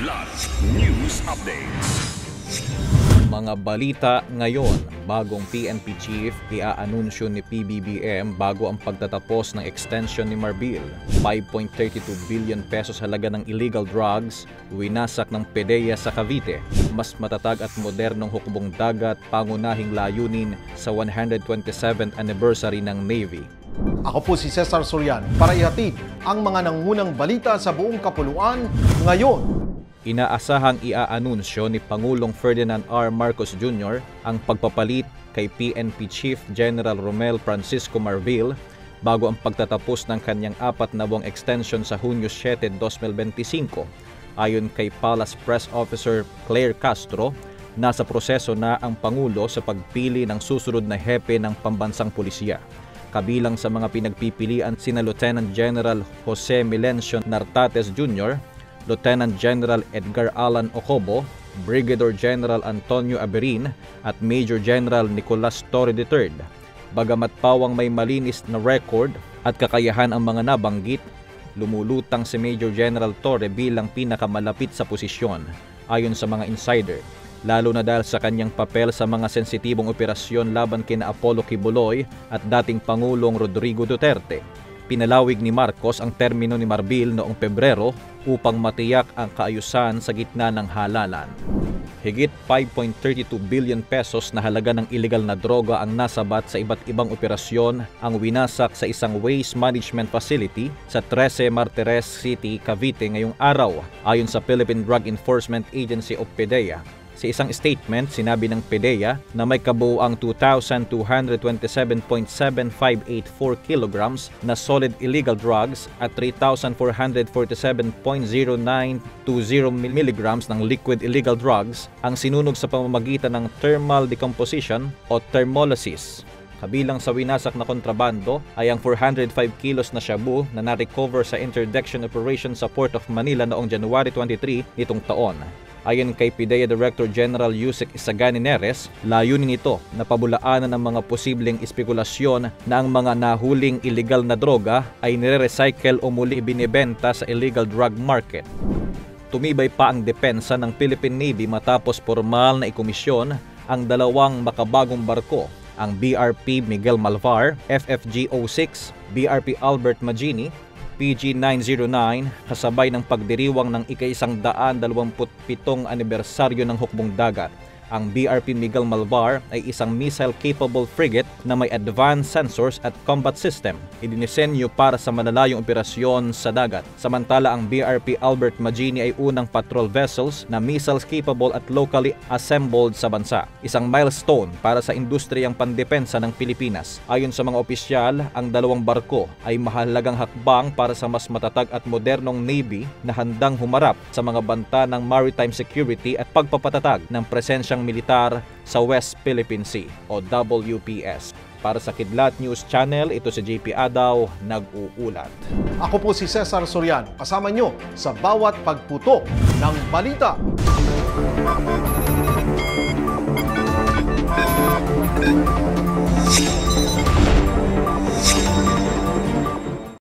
Kidlat News Updates. Mga balita ngayon, bagong PNP chief iaanunsyo ni PBBM bago ang pagtatapos ng extension ni Marbil. 5.32 billion pesos halaga ng illegal drugs, winasak ng PDEA sa Cavite. Mas matatag at modernong hukbong dagat, pangunahing layunin sa 127th anniversary ng Navy. Ako po si Cesar Sorian para ihatid ang mga nangunang balita sa buong kapuluan ngayon. Inaasahang iaanunsyo ni Pangulong Ferdinand R. Marcos Jr. ang pagpapalit kay PNP Chief General Romel Francisco Marbil bago ang pagtatapos ng kanyang 4 na buwang extension sa Hunyo 7, 2025. Ayon kay Palace Press Officer Claire Castro, nasa proseso na ang Pangulo sa pagpili ng susunod na hepe ng pambansang pulisya. Kabilang sa mga pinagpipilian sina Lieutenant General Jose Milencio Nartates Jr., Lieutenant General Edgar Alan Ocobo, Brigadier General Antonio Aberin at Major General Nicolas Torre III. Bagamat pawang may malinis na record at kakayahan ang mga nabanggit, lumulutang si Major General Torre bilang pinakamalapit sa posisyon ayon sa mga insider, lalo na dahil sa kanyang papel sa mga sensitibong operasyon laban kina Apollo Quiboloy at dating Pangulong Rodrigo Duterte. Pinalawig ni Marcos ang termino ni Marbil noong Pebrero upang matiyak ang kaayusan sa gitna ng halalan. Higit 5.32 billion pesos na halaga ng illegal na droga ang nasabat sa iba't ibang operasyon ang winasak sa isang waste management facility sa 13 Martires City, Cavite ngayong araw, ayon sa Philippine Drug Enforcement Agency o PDEA. Sa isang statement, sinabi ng PDEA na may kabuuang 2,227.7584 kilograms na solid illegal drugs at 3,447.0920 milligrams ng liquid illegal drugs ang sinunog sa pamamagitan ng thermal decomposition o thermolysis. Kabilang sa winasak na kontrabando ay ang 405 kilos na shabu na na-recover sa interdiction operation sa Port of Manila noong January 23 nitong taon. Ayon kay PDEA Director General Yusek Isagani Neres, layunin nito na pabulaanan ang mga posibleng espekulasyon na ang mga nahuling illegal na droga ay nire-recycle o muli ibinebenta sa illegal drug market. Tumibay pa ang depensa ng Philippine Navy matapos formal na ikomisyon ang dalawang makabagong barko, ang BRP Miguel Malvar, FFG-06, BRP Albert Magini, PG-909 kasabay ng pagdiriwang ng ika-127 anibersaryo ng hukbong dagat. Ang BRP Miguel Malvar ay isang missile-capable frigate na may advanced sensors at combat system. Idinisenyo para sa malalayong operasyon sa dagat. Samantala ang BRP Albert Magini ay unang patrol vessels na missiles-capable at locally assembled sa bansa. Isang milestone para sa industriyang pandepensa ng Pilipinas. Ayon sa mga opisyal, ang dalawang barko ay mahalagang hakbang para sa mas matatag at modernong Navy na handang humarap sa mga banta ng maritime security at pagpapatatag ng presensyang militar sa West Philippine Sea o WPS. Para sa Kidlat News Channel, ito si JP Adaw, nag-uulat. Ako po si Cesar Sorian, kasama nyo sa bawat pagputo ng balita.